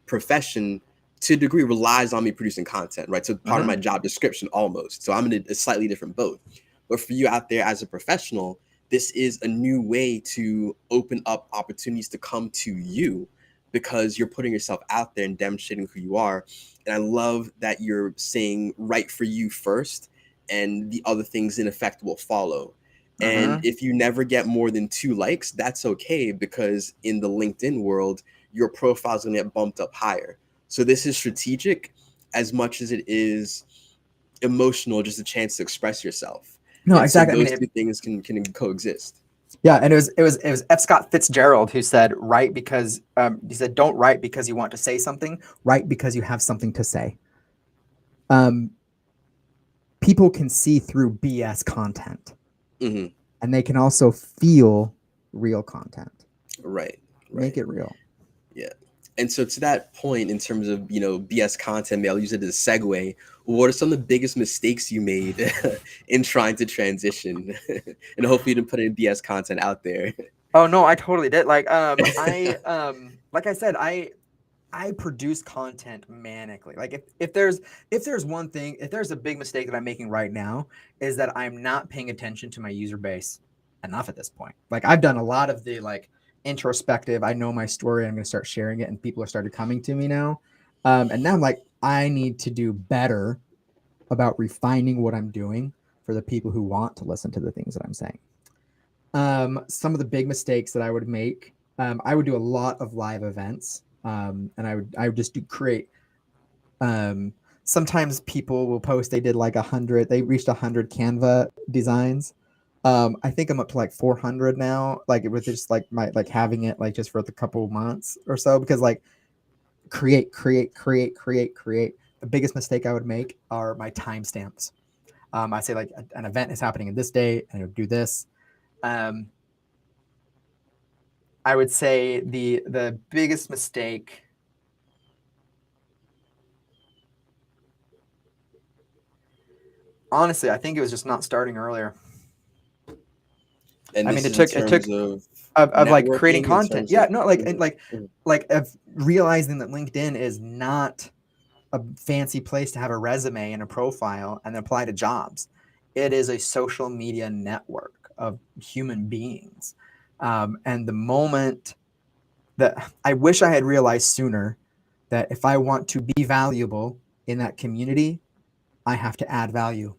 profession to a degree relies on me producing content, right? So part of Mm-hmm. my job description almost. So I'm in a slightly different boat. But for you out there as a professional, this is a new way to open up opportunities to come to you because you're putting yourself out there and demonstrating who you are. And I love that you're saying right for you first, and the other things in effect will follow. And Mm-hmm. if you never get more than 2 likes, that's okay, because in the LinkedIn world, your profile is going to get bumped up higher. So this is strategic as much as it is emotional, just a chance to express yourself. No, And so exactly. I mean, those two things can coexist. yeah, and it was F. Scott Fitzgerald who said, "Write because he said, don't write because you want to say something. Write because you have something to say." Um, People can see through BS content, Hmm. and they can also feel real content. Right, Make right. it real. Yeah. And so to that point, in terms of, BS content, maybe I'll use it as a segue. What are some of the biggest mistakes you made in trying to transition? And hopefully you didn't put any BS content out there. Oh no, I totally did. Like I said, I produce content manically. Like if there's one thing, if there's a big mistake that I'm making right now, is that I'm not paying attention to my user base enough at this point. Like I've done a lot of the like introspective. I know my story. I'm going to start sharing it, and people are started coming to me now. And now I'm like, I need to do better about refining what I'm doing for the people who want to listen to the things that I'm saying. Some of the big mistakes that I would make, I would do a lot of live events, and I would just create. Um, Sometimes people will post they did like 100, they reached 100 Canva designs. I think I'm up to like 400 now, like with just like my like having it like just for a couple months or so, because like create. The biggest mistake I would make are my timestamps. I say like an event is happening in this day, and I would do this. Um, I would say the biggest mistake. Honestly, I think it was just not starting earlier. And I mean, this it is in took it terms took of of like creating networking, in content. terms Yeah, of. no, like Mhm, mhm. like of realizing that LinkedIn is not a fancy place to have a resume and a profile and apply to jobs. It is a social media network of human beings. And the moment that I wish I had realized sooner that if I want to be valuable in that community, I have to add value.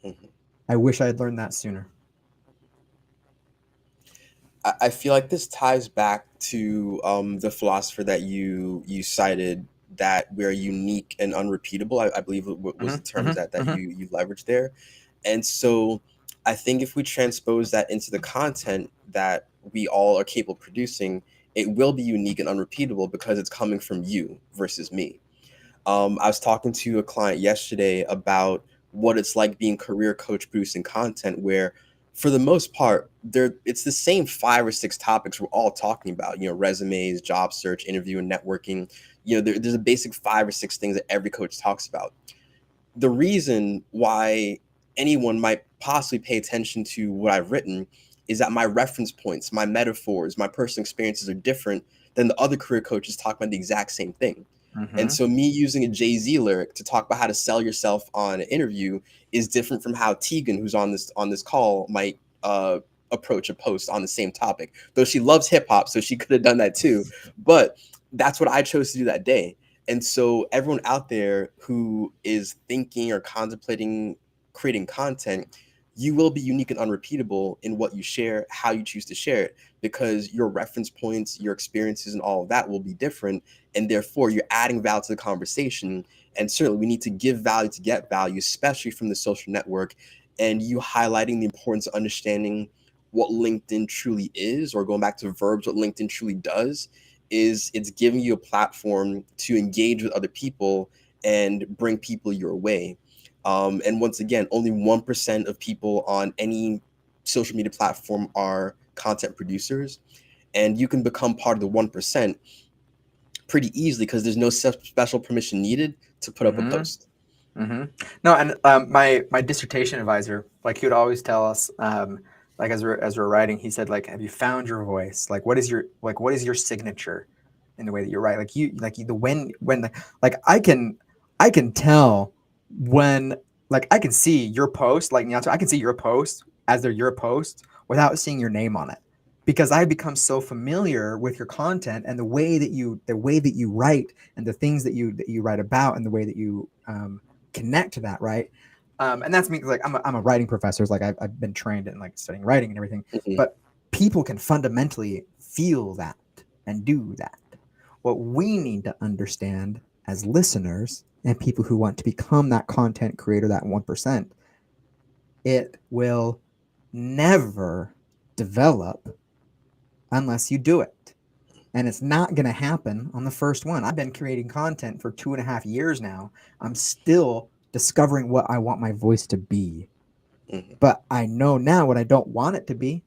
Mhm. I wish I had learned that sooner. I feel like this ties back to the philosopher that you cited, that we're unique and unrepeatable. I believe was the Mm-hmm, terms that mm-hmm, you leveraged there. And so I think if we transpose that into the content that we all are capable of producing, it will be unique and unrepeatable because it's coming from you versus me. I was talking to a client yesterday about what it's like being career coach producing content, where for the most part, it's the same 5 or 6 topics we're all talking about. Resumes, job search, interview, and networking. There's a basic 5 or 6 things that every coach talks about. The reason why anyone might possibly pay attention to what I've written is that my reference points, my metaphors, my personal experiences are different than the other career coaches talking about the exact same thing. And mm-hmm. so me using a Jay-Z lyric to talk about how to sell yourself on an interview is different from how Tegan, who's on this call, might approach a post on the same topic. Though she loves hip hop, so she could have done that too. But that's what I chose to do that day. And so everyone out there who is thinking or contemplating creating content, you will be unique and unrepeatable in what you share, how you choose to share it, because your reference points, your experiences, and all of that will be different. And therefore, you're adding value to the conversation. And certainly, we need to give value to get value, especially from the social network. And you highlighting the importance of understanding what LinkedIn truly is, or going back to verbs, what LinkedIn truly does is it's giving you a platform to engage with other people and bring people your way. And once again, only 1% of people on any social media platform are content producers. And you can become part of the 1% pretty easily because there's no special permission needed to put up a Mm-hmm. post. Mm-hmm. No, and my dissertation advisor, like he would always tell us, like as we're writing, he said, like, have you found your voice? Like, what is your signature in the way that you write? Like I can tell when, like, I can see your post, like Nyato, I can see your post as they're your post without seeing your name on it, because I become so familiar with your content and the way that you write and the things that you write about and the way that you connect to that, right? And that's me. Like I'm a writing professor. Like I've been trained in like studying writing and everything. Mhm. But people can fundamentally feel that and do that. What we need to understand as listeners and people who want to become that content creator, that 1%, it will never develop unless you do it. And it's not going to happen on the first one. I've been creating content for 2.5 years now. I'm still discovering what I want my voice to be. Mhm. But I know now what I don't want it to be.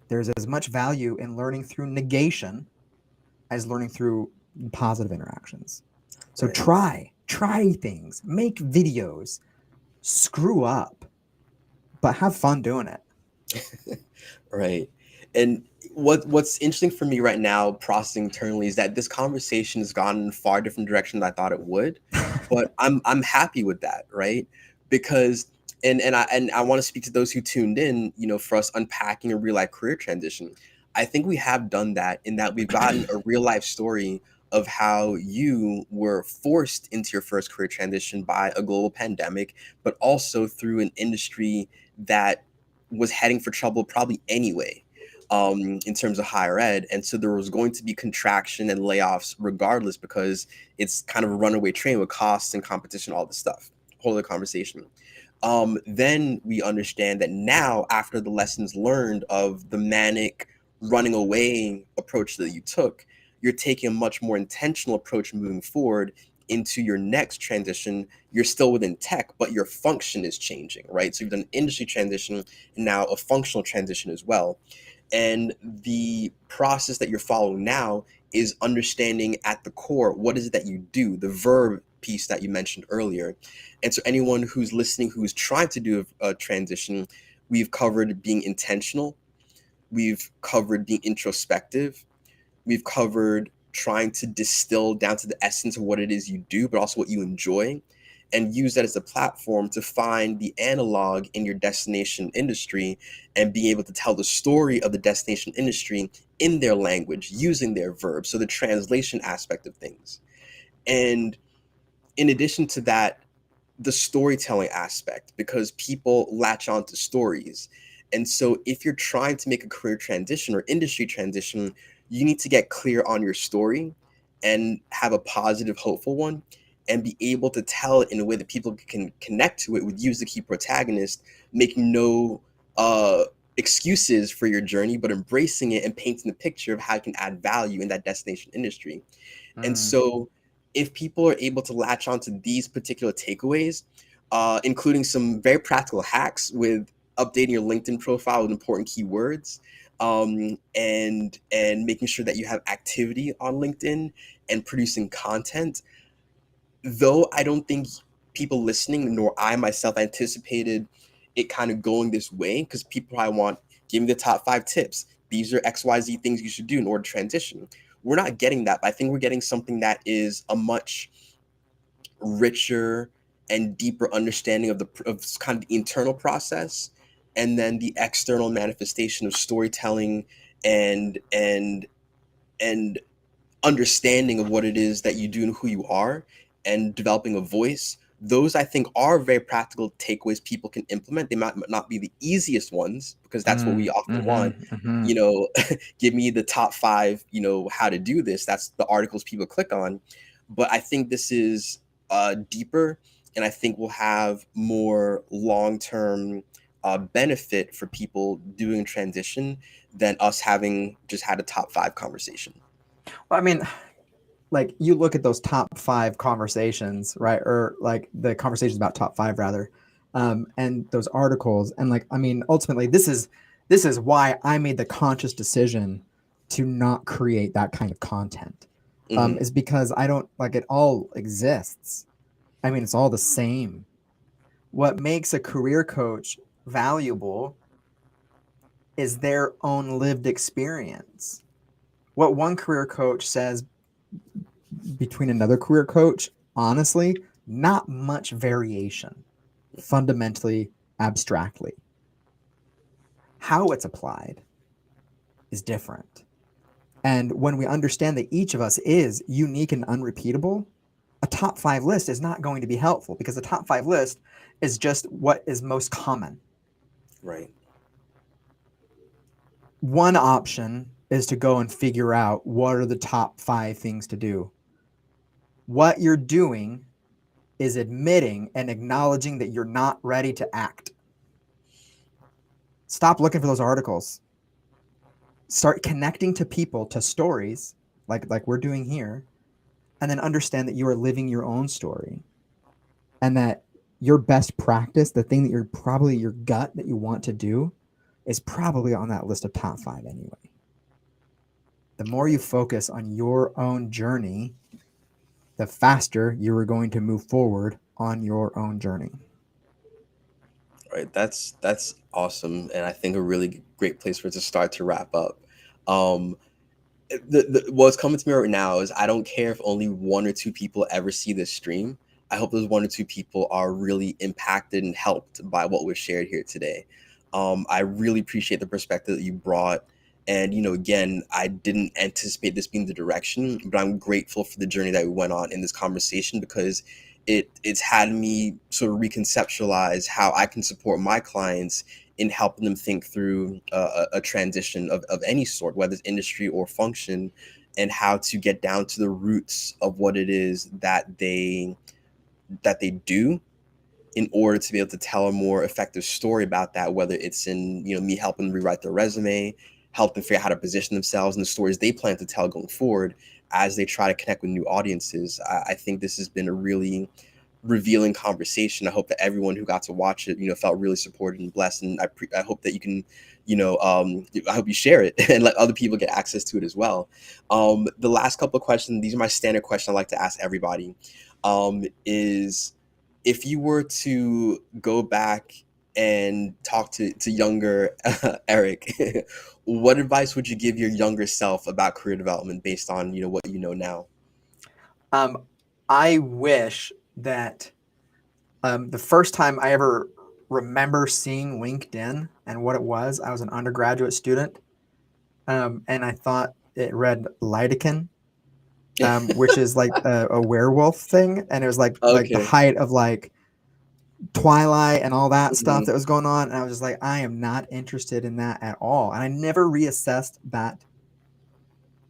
There's as much value in learning through negation as learning through positive interactions. So Right. try things, make videos, screw up, but have fun doing it. Right. And what's interesting for me right now, processing internally, is that this conversation has gone in a far different direction than I thought it would. But I'm happy with that, right? Because and I want to speak to those who tuned in, for us unpacking a real life career transition. I think we have done that in that we've gotten a real life story of how you were forced into your first career transition by a global pandemic, but also through an industry that was heading for trouble probably anyway, in terms of higher ed. And so there was going to be contraction and layoffs regardless, because it's kind of a runaway train with costs and competition, all this stuff. Whole other conversation. Then we understand that now, after the lessons learned of the manic running away approach that you took, you're taking a much more intentional approach moving forward into your next transition. You're still within tech, but your function is changing, right? So you've done an industry transition and now a functional transition as well. And the process that you're following now is understanding at the core, what is it that you do, the verb piece that you mentioned earlier. And so anyone who's listening who's trying to do a transition, we've covered being intentional, we've covered being introspective, we've covered trying to distill down to the essence of what it is you do, but also what you enjoy, and use that as a platform to find the analog in your destination industry and be able to tell the story of the destination industry in their language using their verbs. So the translation aspect of things. And in addition to that, the storytelling aspect, because people latch on to stories. And so if you're trying to make a career transition or industry transition, you need to get clear on your story and have a positive, hopeful one, and be able to tell it in a way that people can connect to it with you as the key protagonist, making no excuses for your journey, but embracing it and painting the picture of how you can add value in that destination industry. And Mm. so, if people are able to latch onto these particular takeaways, including some very practical hacks with updating your LinkedIn profile with important keywords, and making sure that you have activity on LinkedIn and producing content, though I don't think people listening, nor I myself, anticipated it kind of going this way, because people probably want, give me the top 5 tips. These are XYZ things you should do in order to transition. We're not getting that, but I think we're getting something that is a much richer and deeper understanding of kind of the internal process, and then the external manifestation of storytelling and understanding of what it is that you do and who you are, and developing a voice, those I think are very practical takeaways people can implement. They might not be the easiest ones because that's what we often want. Mm-hmm. You know, give me the top 5, you know, how to do this. That's the articles people click on. But I think this is deeper, and I think will have more long-term benefit for people doing transition than us having just had a top 5 conversation. Well, I mean, like you look at those top 5 conversations, right? Or like the conversations about top 5 rather, and those articles, and like, I mean, ultimately, this is why I made the conscious decision to not create that kind of content. Hmm. Is because I don't like it all exists. I mean, it's all the same. What makes a career coach valuable is their own lived experience. What one career coach says between another career coach, honestly, not much variation, fundamentally, abstractly. How it's applied is different. And when we understand that each of us is unique and unrepeatable, a top 5 list is not going to be helpful because the top 5 list is just what is most common. Right. One option is to go and figure out what are the top 5 things to do. What you're doing is admitting and acknowledging that you're not ready to act. Stop looking for those articles. Start connecting to people, to stories, like we're doing here, and then understand that you are living your own story, and that your best practice, the thing that you're probably your gut that you want to do, is probably on that list of top 5 anyway. The more you Right. focus on your own journey, the faster you are going to move forward on your own journey. Right. That's awesome, and I think a really great place for it to start to wrap up. Um, what's coming to me right now is I don't care if only 1 or 2 people ever see this stream. I hope those 1 or 2 people are really impacted and helped by what was shared here today. I really appreciate the perspective that you brought. And, you know, again, I didn't anticipate this being the direction, but I'm grateful for the journey that we went on in this conversation because it's had me sort of reconceptualize how I can support my clients in helping them think through a transition of any sort, whether it's industry or function, and how to get down to the roots of what it is that they do in order to be able to tell a more effective story about that, whether it's in, you know, me helping them rewrite their resume, help them figure out how to position themselves and the stories they plan to tell going forward as they try to connect with new audiences. I think this has been a really revealing conversation. I hope that everyone who got to watch it, you know, felt really supported and blessed. And I hope that you can, you know, I hope you share it and let other people get access to it as well. The last couple of questions, these are my standard questions I like to ask everybody, is if you were to go back and talk to younger Eric, what advice would you give your younger self about career development based on, you know, what you know now? Um, I wish that the first time I ever remember seeing LinkedIn and what it was, I was an undergraduate student, and I thought it read Lidocaine, which is like a werewolf thing, and it was like the Okay. height of like Twilight and all that stuff Hmm. that was going on, and I was just like, I am not interested in that at all, and I never reassessed that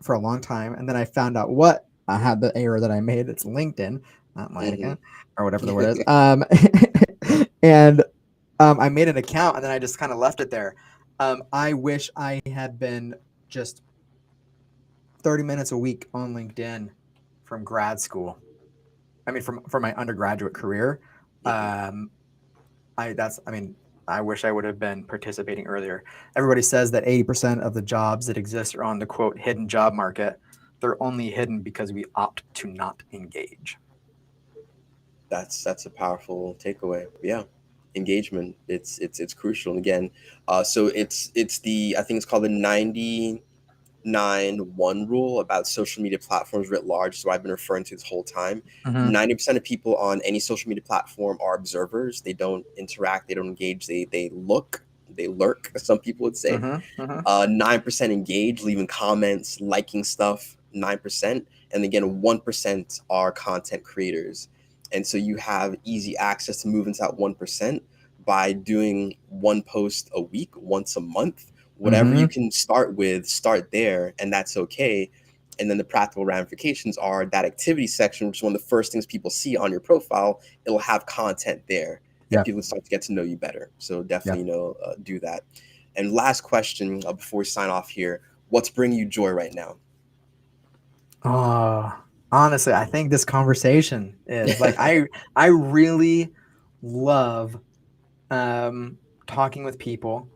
for a long time, and then I found out what I had the error that I made. It's LinkedIn, not Hmm. Lidocaine or whatever the word is. And I made an account and then I just kind of left it there. I wish I had been just 30 minutes a week on LinkedIn from grad school. I mean, from my undergraduate career. Hmm. Um, I mean, I wish I would have been participating earlier. Everybody says that 80% of the jobs that exist are on the quote hidden job market. They're only hidden because we opt to not engage. That's a powerful takeaway. Yeah, engagement. It's crucial. And again, so it's the I think it's called the 99-1 rule about social media platforms writ large. So I've been referring to this whole time. Mm-hmm. 90% of people on any social media platform are observers. They don't interact. They don't engage. They look. They lurk. Some people would say. Mm-hmm. Mm-hmm. 9% engage, leaving comments, liking stuff. 9%, and again 1% are content creators. And so you have easy access to move into that 1% by doing one post a week, once a month. Whatever you Mm-hmm. can start with, start there, and that's okay. And then the practical ramifications are that activity section, which is one of the first things people see on your profile. It'll have content there, and Yeah. people start to get to know you better. So Yeah. definitely, do that. And last question, before we sign off here: what's bringing you joy right now? Oh, honestly, I think this conversation is like I really love um talking with people.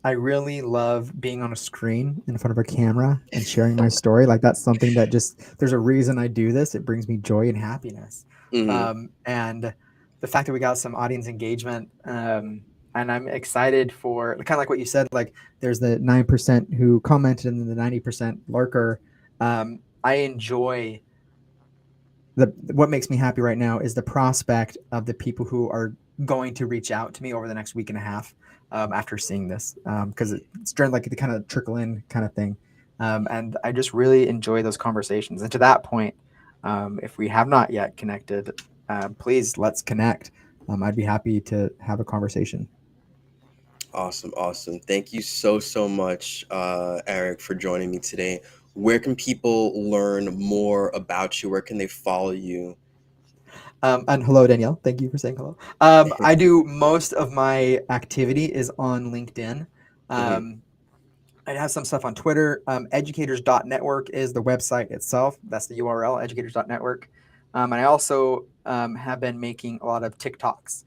I really love being on a screen in front of a camera and sharing my story. Like that's something that just there's a reason I do this. It brings me joy and happiness. Hmm. And the fact that we got some audience engagement, and I'm excited for kind of like what you said. Like there's the 9% who commented and then the 90% lurker. I enjoy the what makes me happy right now is the prospect of the people who are going to reach out to me over the next week and a half after seeing this because it's during like the kind of trickle in kind of thing, and I just really enjoy those conversations. And to that point, if we have not yet connected, please let's connect. I'd be happy to have a conversation. Awesome, awesome. Thank you so, so much, Eric, for joining me today. Where can people learn more about you? Where can they follow you? And hello, Danielle. Thank you for saying hello. I do most of my activity is on LinkedIn. Hmm. Um, I have some stuff on Twitter. Educators.Network is the website itself. That's the URL, educators.network. And I also have been making a lot of TikToks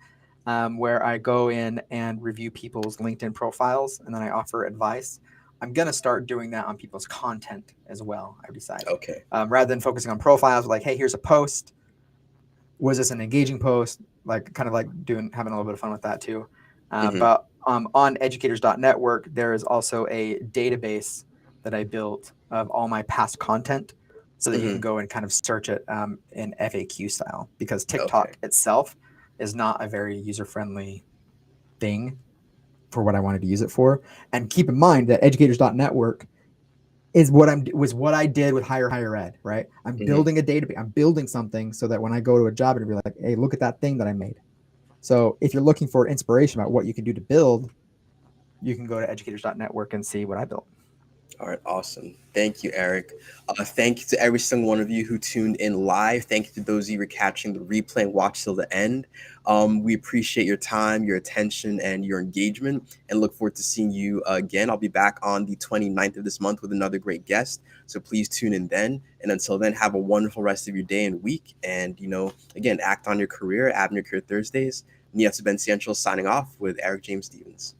where I go in and review people's LinkedIn profiles and then I offer advice. I'm going to start doing that on people's content as well, I've decided. Okay. Rather than focusing on profiles, like, hey, here's a post. Was this an engaging post? Like, kind of like having a little bit of fun with that too. Hmm. But on educators.network, there is also a database that I built of all my past content so that you can Hmm. go and kind of search it in FAQ style because Okay. TikTok itself is not a very user friendly thing for what I wanted to use it for. And keep in mind that educators.network is what I did with higher ed, right? I'm Hmm. building a database. I'm building something so that when I go to a job, it'll be like, hey, look at that thing that I made. So if you're looking for inspiration about what you can do to build, you can go to educators.network and see what I built. All right, awesome. Thank you, Eric. Thank you to every single one of you who tuned in live. Thank you to those of you who are catching the replay and watch till the end. We appreciate your time, your attention, and your engagement, and look forward to seeing you again. I'll be back on the 29th of this month with another great guest. So please tune in then. And until then, have a wonderful rest of your day and week. And, again, act on your career, add on your career Thursdays. Nia Ben Central signing off with Eric James Stevens.